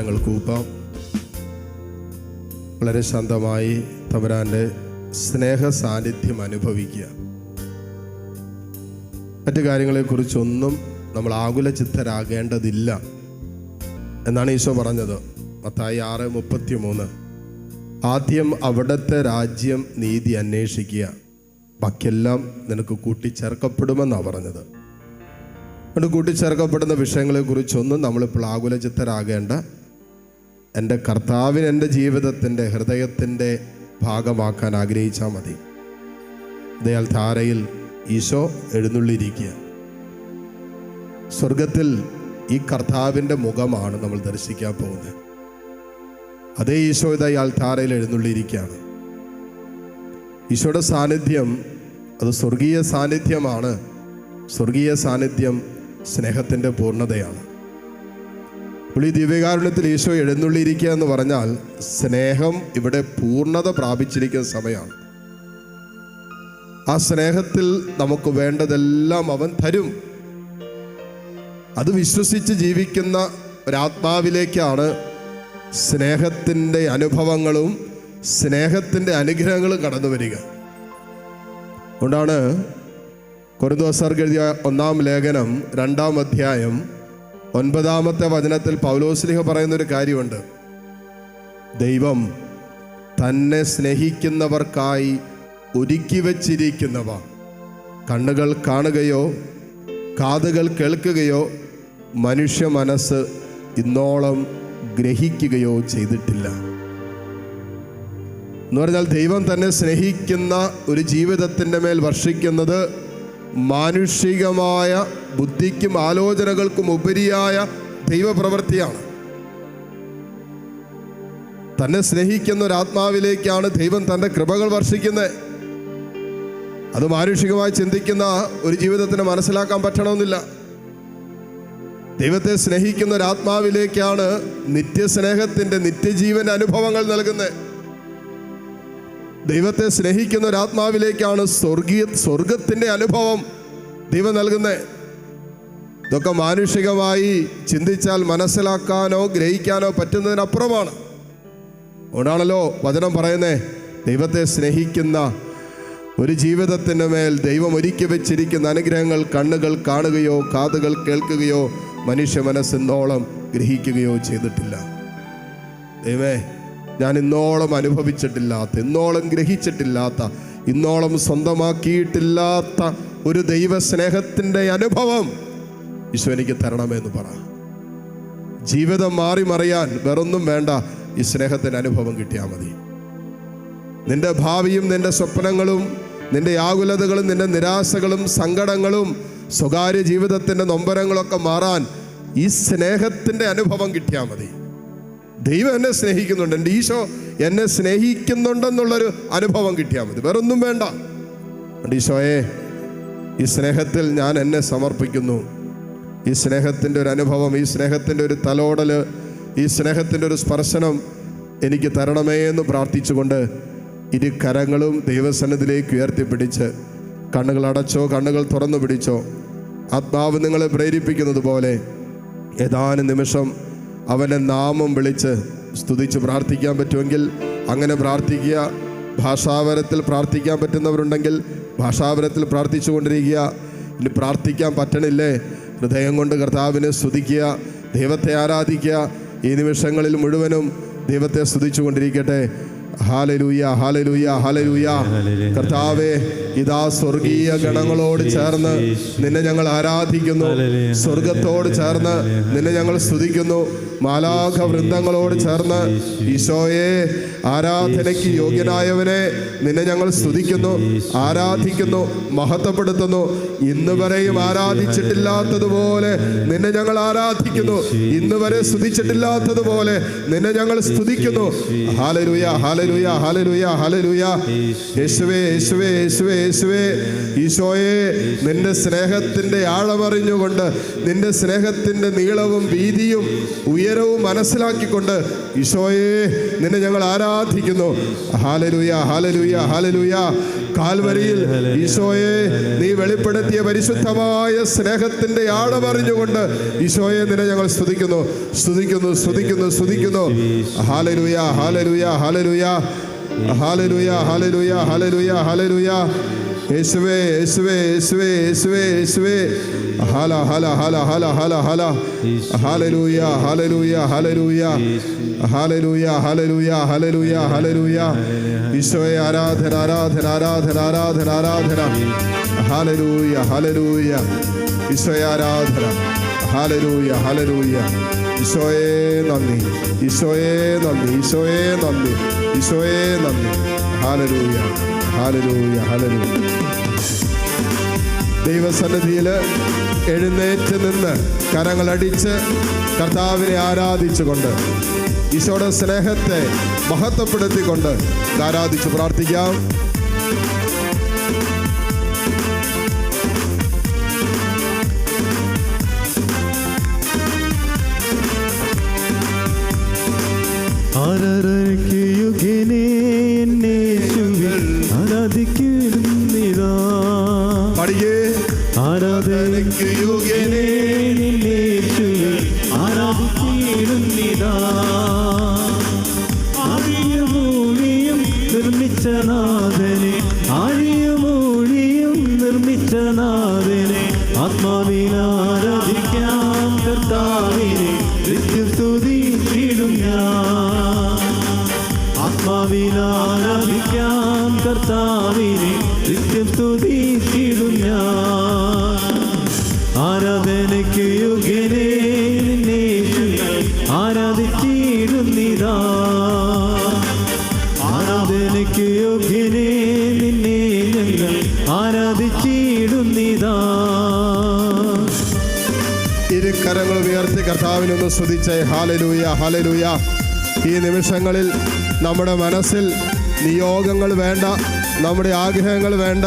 കരങ്ങൾ കൂപ്പാം. വളരെ ശാന്തമായി തമ്പുരാൻ്റെ സ്നേഹ സാന്നിധ്യം അനുഭവിക്കുക. മറ്റു കാര്യങ്ങളെക്കുറിച്ചൊന്നും നമ്മൾ ആകുലചിത്തരാകേണ്ടതില്ല എന്നാണ് ഈശോ പറഞ്ഞത്. മത്തായി 6:33. ആദ്യം അവിടുത്തെ രാജ്യം നീതി അന്വേഷിക്കുക, ബാക്കിയെല്ലാം നിനക്ക് കൂട്ടിച്ചേർക്കപ്പെടുമെന്നാണ് പറഞ്ഞത്. അതുകൊണ്ട് കൂട്ടിച്ചേർക്കപ്പെടുന്ന വിഷയങ്ങളെക്കുറിച്ചൊന്നും നമ്മളിപ്പോൾ ആകുലചിത്തരാകേണ്ട. എൻ്റെ കർത്താവിന് എൻ്റെ ജീവിതത്തിൻ്റെ ഹൃദയത്തിൻ്റെ ഭാഗമാക്കാൻ ആഗ്രഹിച്ചാൽ മതി. ദയാൽ ധാരയിൽ ഈശോ എഴുന്നള്ളിയിരിക്കുക. സ്വർഗത്തിൽ ഈ കർത്താവിൻ്റെ മുഖമാണ് നമ്മൾ ദർശിക്കാൻ പോകുന്നത്. അതേ ഈശോ ഇയാൾ ധാരയിൽ എഴുന്നള്ളിയിരിക്കുകയാണ്. ഈശോയുടെ സാന്നിധ്യം അത് സ്വർഗീയ സാന്നിധ്യമാണ്. സ്വർഗീയ സാന്നിധ്യം സ്നേഹത്തിൻ്റെ പൂർണ്ണതയാണ്. അപ്പോൾ ഈ ദിവ്യകാരുണ്യത്തിൽ ഈശോ എഴുന്നള്ളിയിരിക്കുക എന്ന് പറഞ്ഞാൽ സ്നേഹം ഇവിടെ പൂർണ്ണത പ്രാപിച്ചിരിക്കുന്ന സമയമാണ്. ആ സ്നേഹത്തിൽ നമുക്ക് വേണ്ടതെല്ലാം അവൻ തരും. അത് വിശ്വസിച്ച് ജീവിക്കുന്ന ഒരാത്മാവിലേക്കാണ് സ്നേഹത്തിൻ്റെ അനുഭവങ്ങളും സ്നേഹത്തിൻ്റെ അനുഗ്രഹങ്ങളും കടന്നു വരിക. അതുകൊണ്ടാണ് കൊരിന്തോസ്യർക്ക് എഴുതിയ 1-ാം ലേഖനം 2-ാം അധ്യായം 9-ാമത്തെ വചനത്തിൽ പൗലോസ്ലീഹ പറയുന്നൊരു കാര്യമുണ്ട്. ദൈവം തന്നെ സ്നേഹിക്കുന്നവർക്കായി ഒരുക്കി വച്ചിരിക്കുന്നവ കണ്ണുകൾ കാണുകയോ കാതുകൾ കേൾക്കുകയോ മനുഷ്യ മനസ്സ് ഇന്നോളം ഗ്രഹിക്കുകയോ ചെയ്തിട്ടില്ല എന്ന് പറഞ്ഞാൽ, ദൈവം തന്നെ സ്നേഹിക്കുന്ന ഒരു ജീവിതത്തിൻ്റെ മേൽ വർഷിക്കുന്നത് മാനുഷികമായ ബുദ്ധിക്കും ആലോചനകൾക്കും ഉപരിയായ ദൈവപ്രവൃത്തിയാണ്. തന്നെ സ്നേഹിക്കുന്ന ഒരാത്മാവിലേക്കാണ് ദൈവം തൻ്റെ കൃപകൾ വർഷിക്കുന്നത്. അത് മാനുഷികമായി ചിന്തിക്കുന്ന ഒരു ജീവിതത്തിന് മനസ്സിലാക്കാൻ പറ്റണമെന്നില്ല. ദൈവത്തെ സ്നേഹിക്കുന്ന ഒരാത്മാവിലേക്കാണ് നിത്യസ്നേഹത്തിൻ്റെ നിത്യജീവൻ്റെ അനുഭവങ്ങൾ നൽകുന്നത്. ദൈവത്തെ സ്നേഹിക്കുന്ന ഒരാത്മാവിലേക്കാണ് സ്വർഗത്തിൻ്റെ അനുഭവം ദൈവം നൽകുന്നത്. ഇതൊക്കെ മാനുഷികമായി ചിന്തിച്ചാൽ മനസ്സിലാക്കാനോ ഗ്രഹിക്കാനോ പറ്റുന്നതിനപ്പുറമാണ്. അതുകൊണ്ടാണല്ലോ വചനം പറയുന്നത്, ദൈവത്തെ സ്നേഹിക്കുന്ന ഒരു ജീവിതത്തിൻ്റെ മേൽ ദൈവം ഒരുക്കി വെച്ചിരിക്കുന്ന അനുഗ്രഹങ്ങൾ കണ്ണുകൾ കാണുകയോ കാതുകൾ കേൾക്കുകയോ മനുഷ്യ മനസ്സിന്നോളം ഗ്രഹിക്കുകയോ ചെയ്തിട്ടില്ല. ദൈവമേ, ഞാൻ ഇന്നോളം അനുഭവിച്ചിട്ടില്ലാത്ത, ഇന്നോളം ഗ്രഹിച്ചിട്ടില്ലാത്ത, ഇന്നോളം സ്വന്തമാക്കിയിട്ടില്ലാത്ത ഒരു ദൈവസ്നേഹത്തിൻ്റെ അനുഭവം ഈശോ എനിക്ക് തരണമെന്ന് പറ. ജീവിതം മാറി മറിയാൻ വേറൊന്നും വേണ്ട, ഈ സ്നേഹത്തിൻ്റെ അനുഭവം കിട്ടിയാൽ മതി. നിന്റെ ഭാവിയും നിന്റെ സ്വപ്നങ്ങളും നിന്റെ ആകുലതകളും നിന്റെ നിരാശകളും സങ്കടങ്ങളും സ്വകാര്യ ജീവിതത്തിൻ്റെ നൊമ്പരങ്ങളൊക്കെ മാറാൻ ഈ സ്നേഹത്തിൻ്റെ അനുഭവം കിട്ടിയാൽ മതി. ദൈവം എന്നെ സ്നേഹിക്കുന്നുണ്ട്, എൻ്റെ ഈശോ എന്നെ സ്നേഹിക്കുന്നുണ്ടെന്നുള്ളൊരു അനുഭവം കിട്ടിയാൽ മതി, വേറൊന്നും വേണ്ട. ഈശോയെ, ഈ സ്നേഹത്തിൽ ഞാൻ എന്നെ സമർപ്പിക്കുന്നു. ഈ സ്നേഹത്തിൻ്റെ ഒരു അനുഭവം, ഈ സ്നേഹത്തിൻ്റെ ഒരു തലോടൽ, ഈ സ്നേഹത്തിൻ്റെ ഒരു സ്പർശനം എനിക്ക് തരണമേ എന്ന് പ്രാർത്ഥിച്ചുകൊണ്ട് ഇരു കരങ്ങളും ദൈവസന്നിധിയിലേക്ക് ഉയർത്തിപ്പിടിച്ച് കണ്ണുകൾ അടച്ചോ കണ്ണുകൾ തുറന്നു പിടിച്ചോ, ആത്മാവ് നിങ്ങളെ പ്രേരിപ്പിക്കുന്നത് പോലെ ഏതാനും നിമിഷം അവൻ്റെ നാമം വിളിച്ച് സ്തുതിച്ച് പ്രാർത്ഥിക്കാൻ പറ്റുമെങ്കിൽ അങ്ങനെ പ്രാർത്ഥിക്കുക. ഭാഷാവരത്തിൽ പ്രാർത്ഥിക്കാൻ പറ്റുന്നവരുണ്ടെങ്കിൽ ഭാഷാവരത്തിൽ പ്രാർത്ഥിച്ചു കൊണ്ടിരിക്കുക. ഇനി പ്രാർത്ഥിക്കാൻ പറ്റണില്ലേ, ഹൃദയം കൊണ്ട് കർത്താവിനെ സ്തുതിക്കുക, ദൈവത്തെ ആരാധിക്കുക. ഈ നിമിഷങ്ങളിൽ മുഴുവനും ദൈവത്തെ സ്തുതിച്ചു കൊണ്ടിരിക്കട്ടെ. Hallelujah, hallelujah, hallelujah. കർത്താവേ, ഇതാ സ്വർഗീയ ഗണങ്ങളോട് ചേർന്ന് നിന്നെ ഞങ്ങൾ ആരാധിക്കുന്നു. സ്വർഗത്തോട് ചേർന്ന് നിന്നെ ഞങ്ങൾ സ്തുതിക്കുന്നു. മാലാഖ വൃന്ദങ്ങളോട് ചേർന്ന് ഈശോയെ, ആരാധനയ്ക്ക് യോഗ്യനായവനെ നിന്നെ ഞങ്ങൾ സ്തുതിക്കുന്നു, ആരാധിക്കുന്നു, മഹത്വപ്പെടുത്തുന്നു. ഇന്ന് വരെയും ആരാധിച്ചിട്ടില്ലാത്തതുപോലെ നിന്നെ ഞങ്ങൾ ആരാധിക്കുന്നു. ഇന്ന് വരെ സ്തുതിച്ചിട്ടില്ലാത്തതുപോലെ നിന്നെ ഞങ്ങൾ സ്തുതിക്കുന്നു. Hallelujah, hallelujah, hallelujah, hallelujah. യേശുവേ, യേശുവേ, യേശുവേ, യേശുവേ. ഈശോയെ, നിന്റെ സ്നേഹത്തിൻ്റെ ആഴമറിഞ്ഞുകൊണ്ട് നിന്റെ സ്നേഹത്തിൻ്റെ നീളവും വീതിയും ഉയരവും മനസ്സിലാക്കിക്കൊണ്ട് ഈശോയെ നിന്നെ ഞങ്ങൾ ആരാധിക്കുന്നു. Hallelujah, hallelujah, hallelujah. കാൽവരിയിൽ ഈശോയെ നീ വെളിപ്പെടുത്തിയ പരിശുദ്ധമായ സ്നേഹത്തിന്റെ ആഴമറിഞ്ഞുകൊണ്ട് ഈശോയെ നിന്നെ ഞങ്ങൾ സ്തുതിക്കുന്നു, സ്തുതിക്കുന്നു, സ്തുതിക്കുന്നു, സ്തുതിക്കുന്നു. Hallelujah, hallelujah, hallelujah, hallelujah, hallelujah, hallelujah, hallelujah. യേശുവേ, യേശുവേ, യേശുവേ, യേശുവേ, യേശുവേ. Hala Hala Hala Hala Hala Hala. Hallelujah, hallelujah, hallelujah, hallelujah, hallelujah, hallelujah, hallelujah. ഈശോയെ ആരാധന, ആരാധന, ആരാധന, ആരാധന, ആരാധന. Hallelujah, hallelujah. ഈശോയെ ആരാധന. Hallelujah, hallelujah. ഈശോയെ നന്ദി, ഈശോയെ നന്ദി, ഈശോയെ നന്ദി, ഈശോയെ നന്ദി. Hallelujah, hallelujah, hallelujah. ദൈവസന്നിധിയിൽ എഴുന്നേറ്റ് നിന്ന് കരങ്ങളടിച്ച് കർത്താവിനെ ആരാധിച്ചുകൊണ്ട് ഈശോയുടെ സ്നേഹത്തെ മഹത്വപ്പെടുത്തിക്കൊണ്ട് ആരാധിച്ച് പ്രാർത്ഥിക്കാം. ആരാധിക്കുന്നിതാ, ആരാധനയ്ക്ക് യോഗ്യനേ യേശുവേ, ആരാധിക്കുന്നിതാ. ആഴിയുമൂഴിയും നിർമ്മിച്ച നാഥനെ, ആഴിയുമൂഴിയും നിർമ്മിച്ച നാഥനെ, ആത്മാവിൽ ആരാധിക്കാം കർത്താവിനെ, നിത്യം സ്തുതിച്ചിടും ഞാൻ. ആത്മാവിൽ ആരാധിക്കാം കർത്താവിനെ, നിത്യം സ്തുതിച്ചിടും ഞാൻ. ആരാധനയ്ക്ക് യോഗ്യനേ യേശുവേ, ആരാധിച്ചിടുന്നിതാ. ആരാധനയ്ക്ക് യോഗ്യനേ നിന്നെ ഞങ്ങൾ ആരാധിച്ചിടുന്നിതാ. ഇരു കരങ്ങൾ ഉയർത്തി കർത്താവിനൊന്ന് സ്തുതിച്ചേ. Hallelujah, hallelujah. ഈ നിമിഷങ്ങളിൽ നമ്മുടെ മനസ്സിൽ നിയോഗങ്ങൾ വേണ്ട, നമ്മുടെ ആഗ്രഹങ്ങൾ വേണ്ട,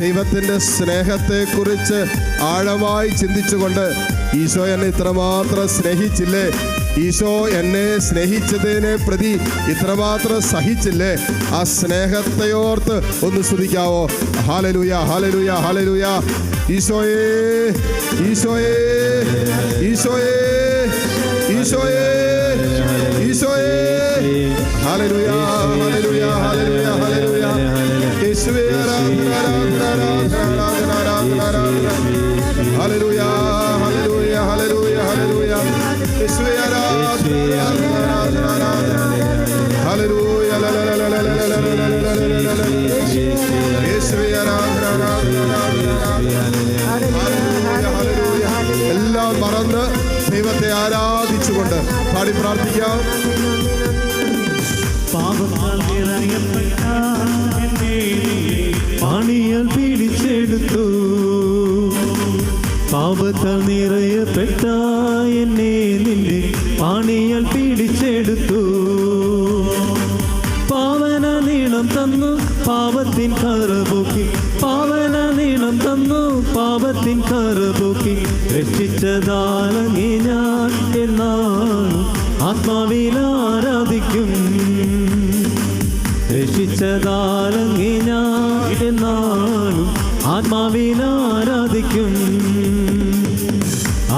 ദൈവത്തിൻ്റെ സ്നേഹത്തെക്കുറിച്ച് ആഴമായി ചിന്തിച്ചുകൊണ്ട് ഈശോ എന്നെ ഇത്രമാത്രം സ്നേഹിച്ചില്ലേ, ഈശോ എന്നെ സ്നേഹിച്ചതിനെ പ്രതി ഇത്രമാത്രം സഹിച്ചില്ലേ, ആ സ്നേഹത്തെയോർത്ത് ഒന്ന് സ്തുതിക്കാവോ. Hallelujah, hallelujah, hallelujah. ഈശോയേ, ഈശോയേ, ഈശോയേ, ഈശോയേ, ഈശോയേ. Hallelujah, hallelujah, hallelujah, hallelujah. യേശുവേ ആരാധന, ആരാധന, ആരാധന, ആരാധന, ആരാധന. Hallelujah, hallelujah, hallelujah, hallelujah. യേശുവേ ആരാധന, ആരാധന, ആരാധന, ആരാധന. ഹല്ലേലൂയ, യേശുവേ ആരാധന, ആരാധന, ആരാധന. Hallelujah, hallelujah. എല്ലാം മറന്ന് ദൈവത്തെ ആരാധിച്ചുകൊണ്ട് പാടി പ്രാർത്ഥിക്കാം. പാണിയാൽ പിടിച്ചെടുത്തു, പാപത്താൽ നിറയപ്പെട്ട എന്നെ നിന്റെ പാണിയാൽ പിടിച്ചെടുത്തു. പാവന നീളം തന്നു പാപത്തിൻ കറപൂക്കി, പാവന നീളം തന്നു പാപത്തിൻ കറപൂക്കി. രക്ഷിച്ചതാലങ്ങി ഞാൻ എന്നാണ് ആത്മാവിൽ ആരാധിക്കും. രക്ഷിച്ചതാലങ്ങി ഞാൻ എന്നാലും ആത്മാവിൽ ആരാധിക്കും.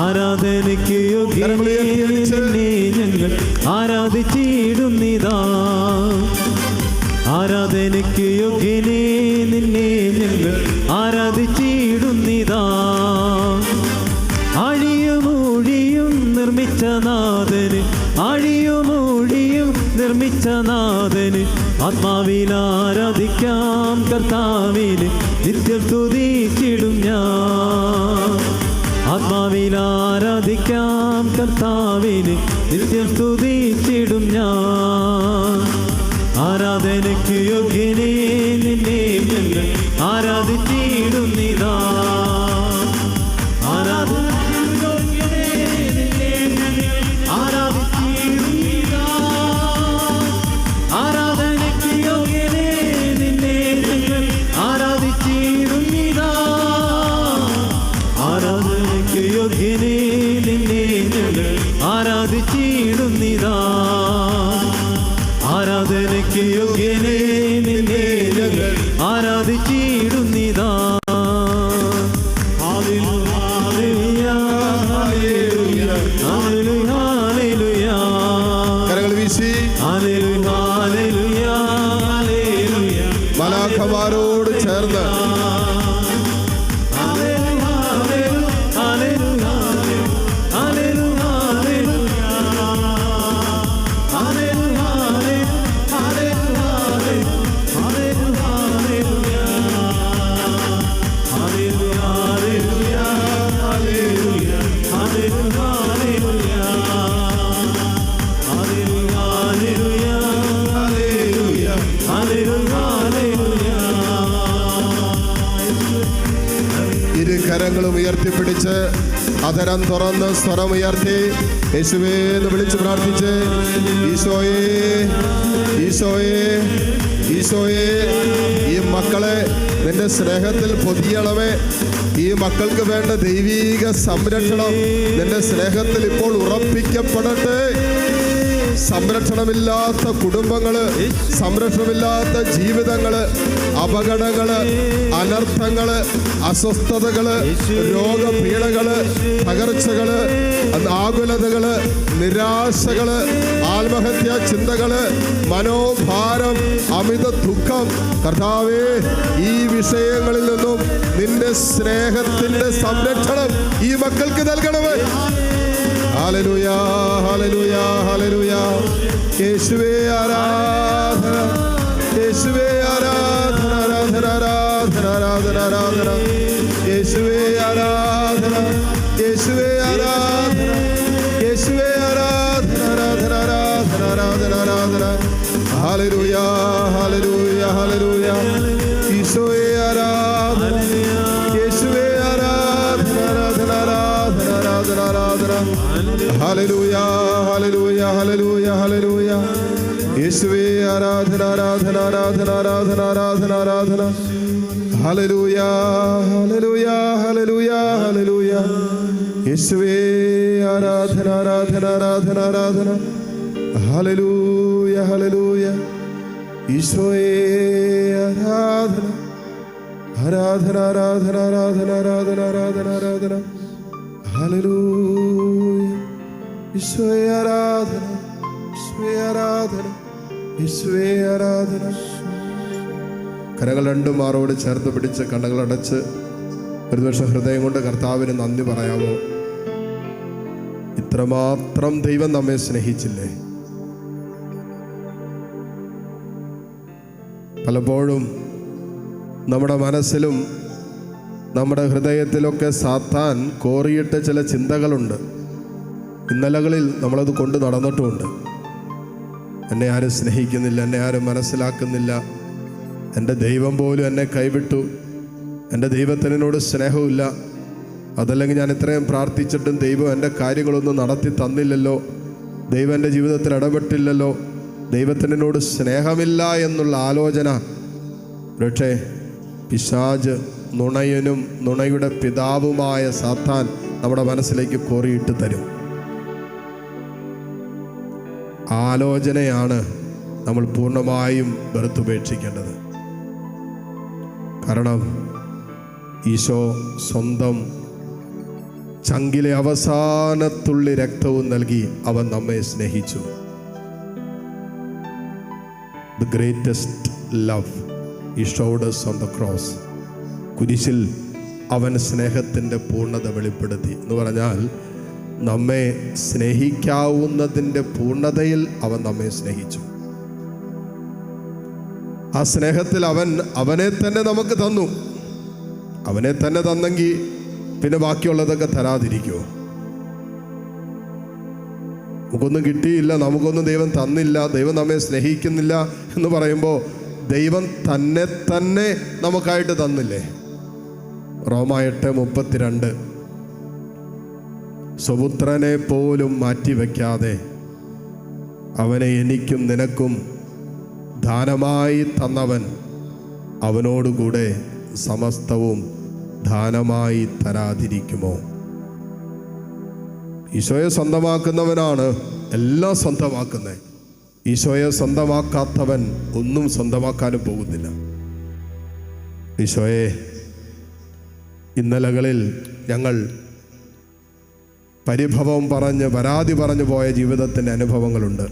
ആരാധനയ്ക്ക് യോഗ്യനേ നിന്നെ ഞങ്ങൾ ആരാധിച്ചിടുന്നിതാ. ആരാധനയ്ക്ക് യോഗ്യനേ നിന്നെ ഞങ്ങൾ ആരാധിച്ചിടുന്നിതാ. ആഴിയുമൂഴിയും നിർമ്മിച്ച നാഥന്, ആഴിയുമൂഴിയും നിർമ്മിച്ച നാഥന്, ആത്മാവിൽ ആരാധിക്കാം കർത്താവിന്, നിത്യം സ്തുതിച്ചിടും ഞാൻ. ആത്മാവിൽ ആരാധിക്കാം കർത്താവിന്, നിത്യം സ്തുതിച്ചിടും ഞാൻ. ആരാധനയ്ക്ക് യോഗ്യനേ നിന്നെ ഞങ്ങൾ ആരാധിച്ചിടുന്നിതാ. ആരാധനയ്ക്ക് യോഗ്യനേ നിന്നെ ഞങ്ങൾ ആരാധിച്ചിടുന്നിതാ. ആരാധനയ്ക്ക് യോഗ്യനേ നിന്നെ ഞങ്ങൾ ആരാധിച്ചിടുന്നിതാ. ആരാധനയ്ക്ക് യോഗ്യനേ നിന്നെ ഞങ്ങൾ ആരാധിച്ചിടുന്നിതാ. ആരാധനയ്ക്ക് യോഗ്യനേ നിന്നെ ഞങ്ങൾ ആരാധിച്ചു അധരം തുറന്ന് സ്വരമുയർത്തി യേശുവേ എന്ന് വിളിച്ച് പ്രാർത്ഥിച്ച് ഈശോയേ ഈശോയേ ഈശോയേ ഈ മക്കളെ നിന്റെ സ്നേഹത്തിൽ പൊതിയണമേ. ഈ മക്കൾക്ക് വേണ്ട ദൈവീക സംരക്ഷണം നിന്റെ സ്നേഹത്തിൽ ഇപ്പോൾ ഉറപ്പിക്കപ്പെടട്ടെ. സംരക്ഷണമില്ലാത്ത കുടുംബങ്ങള്, സംരക്ഷണമില്ലാത്ത ജീവിതങ്ങള്, അപകടങ്ങള്, അനർത്ഥങ്ങള്, അസ്വസ്ഥതകള്, രോഗപീഠകള്, തകർച്ചകള്, ആകുലതകള്, നിരാശകള്, ആത്മഹത്യാ ചിന്തകള്, മനോഭാരം, അമിത ദുഃഖം, കർത്താവേ ഈ വിഷയങ്ങളിൽ നിന്നും നിന്റെ സ്നേഹത്തിന്റെ സംരക്ഷണം ഈ മക്കൾക്ക് നൽകണമേ. Hallelujah hallelujah hallelujah. യേശുവേ ആരാധന, യേശുവേ ആരാധന, ആരാധന ആരാധന ആരാധന ആരാധന. യേശുവേ ആരാധന, യേശുവേ ആരാധന, യേശുവേ ആരാധന, ആരാധന ആരാധന ആരാധന ആരാധന. Hallelujah hallelujah hallelujah. ഈശോയെ ആരാധന, യേശുവേ ആരാധന, ആരാധന ആരാധന ആരാധന ആരാധന. Hallelujah hallelujah hallelujah hallelujah. യേശുവേ ആരാധന, ആരാധന ആരാധന ആരാധന ആരാധന ആരാധന. Hallelujah hallelujah hallelujah hallelujah. യേശുവേ ആരാധന, ആരാധന ആരാധന ആരാധന. Hallelujah hallelujah. ഈശോയെ ആരാധന, ആരാധന ആരാധന ആരാധന ആരാധന ആരാധന ആരാധന. ഹല്ലേലൂയ. ഈശോയെ ആരാധന, ഈശോയെ ആരാധന, ഈശോയെ ആരാധന. കരങ്ങൾ രണ്ടും മാറോട് ചേർത്ത് പിടിച്ച് കണ്ണുകളടച്ച് ഒരു നിമിഷം ഹൃദയം കൊണ്ട് കർത്താവിന് നന്ദി പറയാമോ? ഇത്രമാത്രം ദൈവം നമ്മെ സ്നേഹിച്ചില്ലേ? പലപ്പോഴും നമ്മുടെ മനസ്സിലും നമ്മുടെ ഹൃദയത്തിലൊക്കെ സാത്താൻ കോറിയിട്ട ചില ചിന്തകളുണ്ട്. ഇന്നലകളിൽ നമ്മളത് കൊണ്ട് നടന്നിട്ടുമുണ്ട്. എന്നെ ആരും സ്നേഹിക്കുന്നില്ല, എന്നെ ആരും മനസ്സിലാക്കുന്നില്ല, എൻ്റെ ദൈവം പോലും എന്നെ കൈവിട്ടു, എൻ്റെ ദൈവത്തിന് എന്നോട് സ്നേഹമില്ല, അതല്ലെങ്കിൽ ഞാൻ ഇത്രയും പ്രാർത്ഥിച്ചിട്ടും ദൈവം എൻ്റെ കാര്യങ്ങളൊന്നും നടത്തി തന്നില്ലല്ലോ, ദൈവം എൻ്റെ ജീവിതത്തിൽ ഇടപെട്ടില്ലല്ലോ, ദൈവത്തിന് എന്നോട് സ്നേഹമില്ല എന്നുള്ള ആലോചന പക്ഷേ പിശാച്, നുണയനും നുണയുടെ പിതാവുമായ സാത്താൻ നമ്മുടെ മനസ്സിലേക്ക് കോറിയിട്ട് തരും. ആലോചനയാണ് നമ്മൾ പൂർണ്ണമായും വെറുത്തുപേക്ഷിക്കേണ്ടത്. കാരണം ഈശോ സ്വന്തം ചങ്കിലെ അവസാനത്തുള്ളി രക്തവും നൽകി അവൻ നമ്മെ സ്നേഹിച്ചു. The greatest love he showed us on the cross. കുരിശിൽ അവൻ സ്നേഹത്തിൻ്റെ പൂർണ്ണത വെളിപ്പെടുത്തി എന്ന് പറഞ്ഞാൽ നമ്മെ സ്നേഹിക്കാവുന്നതിൻ്റെ പൂർണ്ണതയിൽ അവൻ നമ്മെ സ്നേഹിച്ചു. ആ സ്നേഹത്തിൽ അവനെ തന്നെ നമുക്ക് തന്നു. അവനെ തന്നെ തന്നെങ്കിൽ പിന്നെ ബാക്കിയുള്ളതൊക്കെ തരാതിരിക്കുമോ? നമുക്കൊന്നും കിട്ടിയില്ല, നമുക്കൊന്നും ദൈവം തന്നില്ല, ദൈവം നമ്മെ സ്നേഹിക്കുന്നില്ല എന്ന് പറയുമ്പോൾ ദൈവം തന്നെ നമുക്കായിട്ട് തന്നില്ലേ? റോമാ 8:32 സ്വപുത്രനെ പോലും മാറ്റിവെക്കാതെ അവനെ എനിക്കും നിനക്കും ദാനമായി തന്നവൻ അവനോടുകൂടെ സമസ്തവും ദാനമായി തരാതിരിക്കുമോ? ഈശോയെ സ്വന്തമാക്കുന്നവനാണ് എല്ലാം സ്വന്തമാക്കുന്നത്. ഈശോയെ സ്വന്തമാക്കാത്തവൻ ഒന്നും സ്വന്തമാക്കാനും പോകുന്നില്ല. ഈശോയെ, ഇന്നലകളിൽ ഞങ്ങൾ പരിഭവം പറഞ്ഞ് പരാതി പറഞ്ഞു പോയ ജീവിതത്തിൻ്റെ അനുഭവങ്ങളുണ്ട്.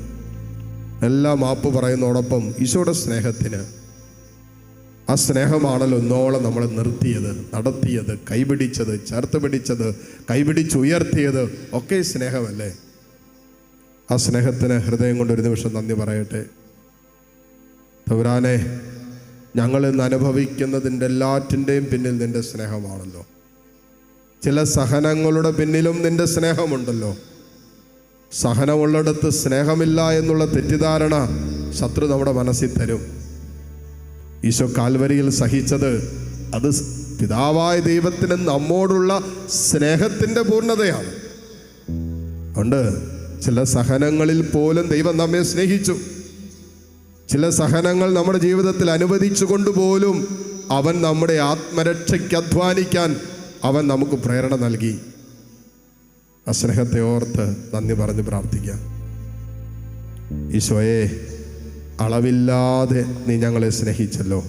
എല്ലാം മാപ്പ് പറയുന്നതോടൊപ്പം ഈശോയുടെ സ്നേഹത്തിന്, ആ സ്നേഹമാണല്ലോ ഒന്നോളം നമ്മളെ നിർത്തിയത്, നടത്തിയത്, കൈപിടിച്ചത്, ചേർത്ത് പിടിച്ചത്, കൈപിടിച്ചുയർത്തിയത് ഒക്കെ സ്നേഹമല്ലേ? ആ സ്നേഹത്തിന് ഹൃദയം കൊണ്ട് ഒരു നിമിഷം നന്ദി പറയട്ടെ. തമ്പുരാനെ, ഞങ്ങളിന്ന് അനുഭവിക്കുന്നതിൻ്റെ എല്ലാറ്റിൻ്റെയും പിന്നിൽ നിൻ്റെ സ്നേഹമാണല്ലോ. ചില സഹനങ്ങളുടെ പിന്നിലും നിൻ്റെ സ്നേഹമുണ്ടല്ലോ. സഹനമുള്ളിടത്ത് സ്നേഹമില്ല എന്നുള്ള തെറ്റിദ്ധാരണ ശത്രു നമ്മുടെ മനസ്സിൽ തരും. ഈശോ കാൽവരിയിൽ സഹിച്ചത് അത് പിതാവായ ദൈവത്തിന് നമ്മോടുള്ള സ്നേഹത്തിൻ്റെ പൂർണ്ണതയാണ്. അതുകൊണ്ട് ചില സഹനങ്ങളിൽ പോലും ദൈവം നമ്മെ സ്നേഹിച്ചു. ചില സഹനങ്ങൾ നമ്മുടെ ജീവിതത്തിൽ അനുവദിച്ചു കൊണ്ടുപോലും അവൻ നമ്മുടെ ആത്മരക്ഷയ്ക്ക് അധ്വാനിക്കാൻ അവൻ നമുക്ക് പ്രേരണ നൽകി. ആ സ്നേഹത്തെ ഓർത്ത് നന്ദി പറഞ്ഞ് പ്രാർത്ഥിക്കാം. ഈശോയെ, അളവില്ലാതെ നീ ഞങ്ങളെ സ്നേഹിച്ചല്ലോ,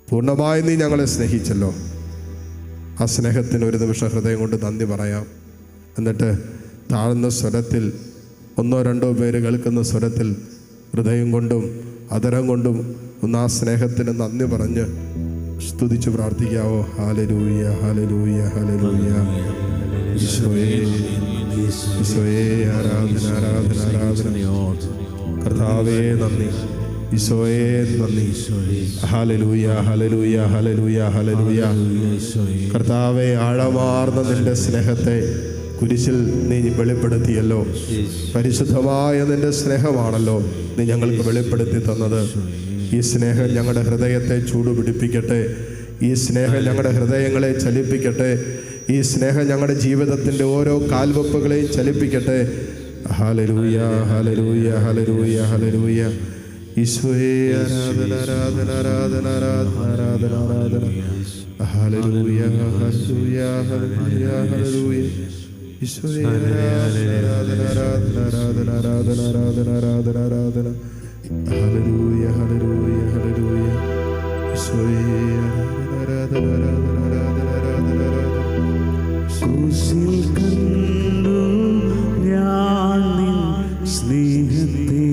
പൂർണ്ണമായി നീ ഞങ്ങളെ സ്നേഹിച്ചല്ലോ. ആ സ്നേഹത്തിന് ഒരു നിമിഷം ഹൃദയം കൊണ്ട് നന്ദി പറയാം. എന്നിട്ട് താഴ്ന്ന സ്വരത്തിൽ, ഒന്നോ രണ്ടോ പേര് കേൾക്കുന്ന സ്വരത്തിൽ ഹൃദയം കൊണ്ടും അതരം കൊണ്ടും ഒന്ന് ആ സ്നേഹത്തിന് നന്ദി പറഞ്ഞ് സ്തുതിച്ച് പ്രാർത്ഥിക്കാവോ? Hallelujah, hallelujah, hallelujah. ഈശോയേ, ഈശോയേ, ആരാധന, ആരാധന, ആരാധന. കർത്താവേ നന്ദി, ഈശോയേ നന്ദി. Hallelujah, hallelujah, hallelujah, hallelujah. കർത്താവേ, ആഴമാർന്ന നിന്റെ സ്നേഹത്തെ കുരിശിൽ നീ വെളിപ്പെടുത്തിയല്ലോ. പരിശുദ്ധമായ നിന്റെ സ്നേഹമാണല്ലോ നീ ഞങ്ങൾക്ക് വെളിപ്പെടുത്തി തന്നത്. ഈ സ്നേഹം ഞങ്ങളുടെ ഹൃദയത്തെ ചൂടുപിടിപ്പിക്കട്ടെ. ഈ സ്നേഹം ഞങ്ങളുടെ ഹൃദയങ്ങളെ ചലിപ്പിക്കട്ടെ. ഈ സ്നേഹം ഞങ്ങളുടെ ജീവിതത്തിൻ്റെ ഓരോ കാൽവെപ്പുകളെയും ചലിപ്പിക്കട്ടെ. Hallelujah, hallelujah, hallelujah, hallelujah. ഈശോയേ, ആരാധന, ആരാധന, ആരാധന, ആരാധന, ആരാധന, ആരാധന. Hallelujah, hallelujah, hallelujah, hallelujah. ഈശോയേ, ആരാധന, ആരാധന, ആരാധന, ആരാധന, ആരാധന, ആരാധന, ആരാധന. Hallelujah, hallelujah, hallelujah. ഈശോയേ, ആരാധന, ആരാധന, ആരാധന, ആരാധന, ആരാധന. ക്രൂശിൽ കണ്ടു ഞാൻ നിൻ സ്നേഹത്തെ,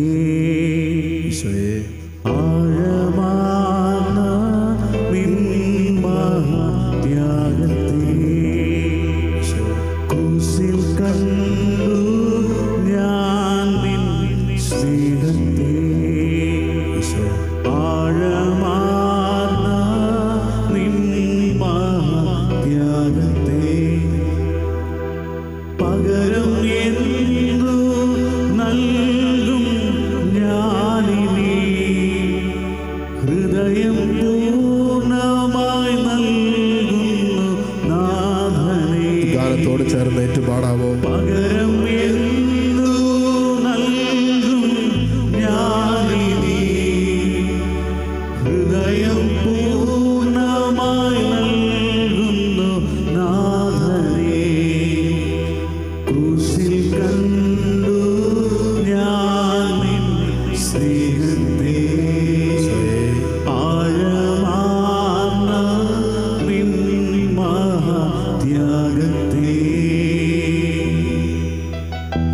ഈശോയേ, ആഴമാർന്ന നിൻ മഹാത്യാഗത്തെ. ക്രൂശിൽ കണ്ടു ഞാൻ നിൻ സ്നേഹത്തെ, ആഴമാർന്ന നിൻ മഹാത്യാഗത്തെ. പകരം എന്തു നൽകും ഞാനിനി, ഹൃദയം പൂർണ്ണമായി നൽകുന്നു നാഥനേ. ഗാനത്തോട് ചേർന്ന് ഏറ്റുപാടാമോ? പകരം എന്തു നൽകും ഞാനിനി, ഹൃദയം പൂർണ്ണമായി നൽകുന്നു നാഥനേ. ക്രൂശിൽ കണ്ടു ഞാൻ നിൻ സ്നേഹത്തെ, ആഴമാർന്ന നിൻ മഹാത്യാഗത്തെ.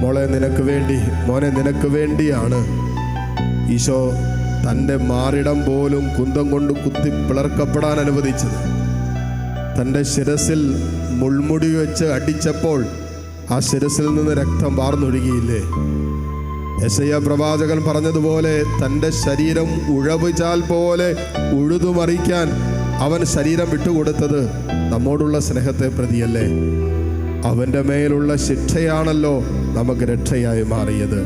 മോളെ, നിനക്ക് വേണ്ടി, മോനെ, നിനക്ക് വേണ്ടിയാണ് ഈശോ തൻ്റെ മാറിടം പോലും കുന്തം കൊണ്ട് കുത്തി പിളർക്കപ്പെടാൻ അനുവദിച്ചത്. തൻ്റെ ശിരസിൽ മുൾമുടി വെച്ച് അടിച്ചപ്പോൾ ആ ശിരസിൽ നിന്ന് രക്തം വാർന്നൊഴുകിയില്ലേ? യെശയ്യാ പ്രവാചകൻ പറഞ്ഞതുപോലെ തൻ്റെ ശരീരം ഉഴവുചാൽ പോലെ ഉഴുതുമറിക്കാൻ അവൻ ശരീരം വിട്ടുകൊടുത്തത് നമ്മോടുള്ള സ്നേഹത്തെ പ്രതിയല്ലേ? അവൻ്റെ മേലുള്ള ശിക്ഷയാണല്ലോ നമുക്ക് രക്ഷയായി മാറിയത്.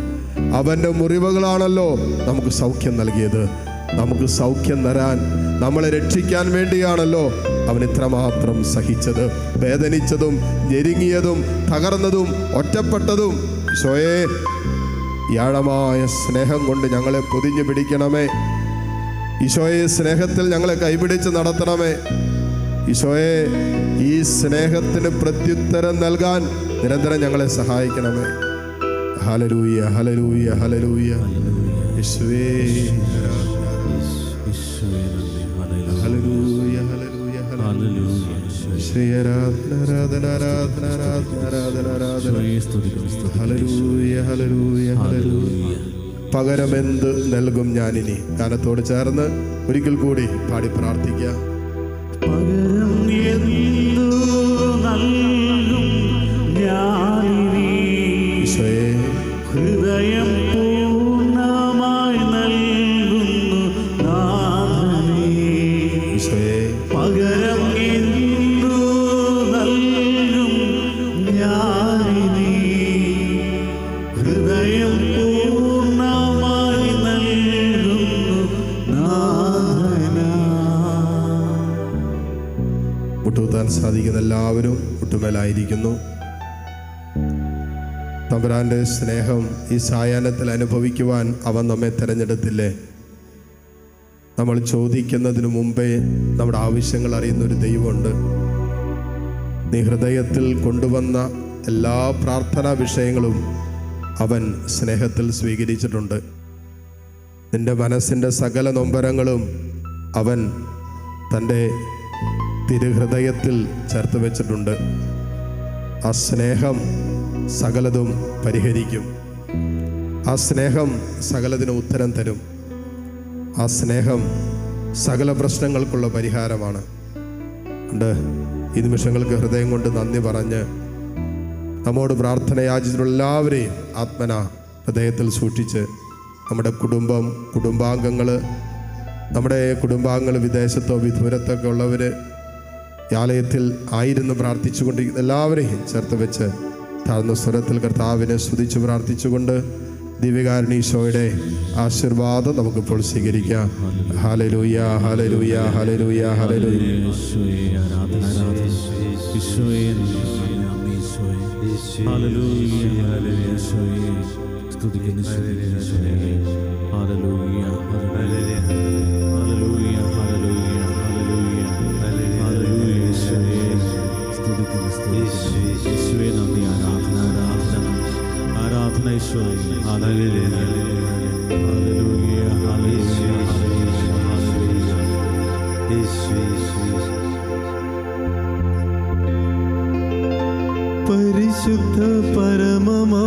അവൻ്റെ മുറിവുകളാണല്ലോ നമുക്ക് സൗഖ്യം നൽകിയത്. നമുക്ക് സൗഖ്യം തരാൻ, നമ്മളെ രക്ഷിക്കാൻ വേണ്ടിയാണല്ലോ അവൻ ഇത്രമാത്രം സഹിച്ചത്, വേദനിച്ചതും ഞെരുങ്ങിയതും തകർന്നതും ഒറ്റപ്പെട്ടതും. ഈശോയെ, ഈ ആഴമായ സ്നേഹം കൊണ്ട് ഞങ്ങളെ പൊതിഞ്ഞു പിടിക്കണമേ. ഈശോയെ, സ്നേഹത്തിൽ ഞങ്ങളെ കൈപിടിച്ച് നടത്തണമേ. ഈശോയെ, ഈ സ്നേഹത്തിന് പ്രത്യുത്തരം നൽകാൻ നിരന്തരം ഞങ്ങളെ സഹായിക്കണമേ. Hallelujah, hallelujah, hallelujah. യേശുവേ, ഹല്ലേലൂയ, ഹല്ലേലൂയ, ഹല്ലേലൂയ. യേശുവേ, ആരാധന, ആരാധന, ആരാധന, ആരാധന, ആരാധന, ആരാധന. Hallelujah, hallelujah, hallelujah. പകരമെന്ത് നൽകും ഞാനിനി? ഗാനത്തോട് ചേർന്ന് ഒരിക്കൽ കൂടി പാടി പ്രാർത്ഥിക്കാം. പകരം എന്തു നൽകും ഞാനിനി, ഈശോയെ, ഹൃദയം പൂർണ്ണമായി നൽകുന്നു നാഥനേ. ഈശോയെ, പകരം എന്തു നൽകും ഞാനിനി, ഹൃദയം പൂർണ്ണമായി നൽകുന്നു നാഥനാ. സാധിക്കുന്ന എല്ലാവരും ഒട്ടുമേലായിരിക്കുന്നു. തമ്പുരാൻ്റെ സ്നേഹം ഈ സായാഹ്നത്തിൽ അനുഭവിക്കുവാൻ അവൻ നമ്മെ തിരഞ്ഞെടുത്തില്ലേ? നമ്മൾ ചോദിക്കുന്നതിന് മുമ്പേ നമ്മുടെ ആവശ്യങ്ങൾ അറിയുന്നൊരു ദൈവമുണ്ട്. നീ ഹൃദയത്തിൽ കൊണ്ടുവന്ന എല്ലാ പ്രാർത്ഥനാ വിഷയങ്ങളും അവൻ സ്നേഹത്തിൽ സ്വീകരിച്ചിട്ടുണ്ട്. നിന്റെ മനസ്സിൻ്റെ സകല നൊമ്പരങ്ങളും അവൻ തൻ്റെ തിരുഹൃദയത്തിൽ ചേർത്ത് വെച്ചിട്ടുണ്ട്. ആ സ്നേഹം സകലതും പരിഹരിക്കും. ആ സ്നേഹം സകലതിനും ഉത്തരം തരും. ആ സ്നേഹം സകല പ്രശ്നങ്ങൾക്കുള്ള പരിഹാരമാണ്. ഉണ്ട് ഈ നിമിഷങ്ങൾക്ക് ഹൃദയം കൊണ്ട് നന്ദി പറഞ്ഞ് നമ്മോട് പ്രാർത്ഥന യാചിച്ചിട്ടുള്ള എല്ലാവരെയും ആത്മന ഹൃദയത്തിൽ സൂക്ഷിച്ച് നമ്മുടെ കുടുംബാംഗങ്ങൾ വിദേശത്തോ വിദൂരത്തൊക്കെ ഉള്ളവർ ഈ ആലയത്തിൽ ആയിരുന്നു പ്രാർത്ഥിച്ചുകൊണ്ടിരിക്കുന്ന എല്ലാവരെയും ചേർത്ത് വെച്ച് താഴ്ന്ന സ്വരത്തിൽ കർത്താവിനെ സ്തുതിച്ച് പ്രാർത്ഥിച്ചുകൊണ്ട് ദിവ്യകാരുണ്യ ആശീർവാദം നമുക്കിപ്പോൾ സ്വീകരിക്കാം. Hallelujah, hallelujah, hallelujah, hallelujah. പരിശുദ്ധ പരമമാ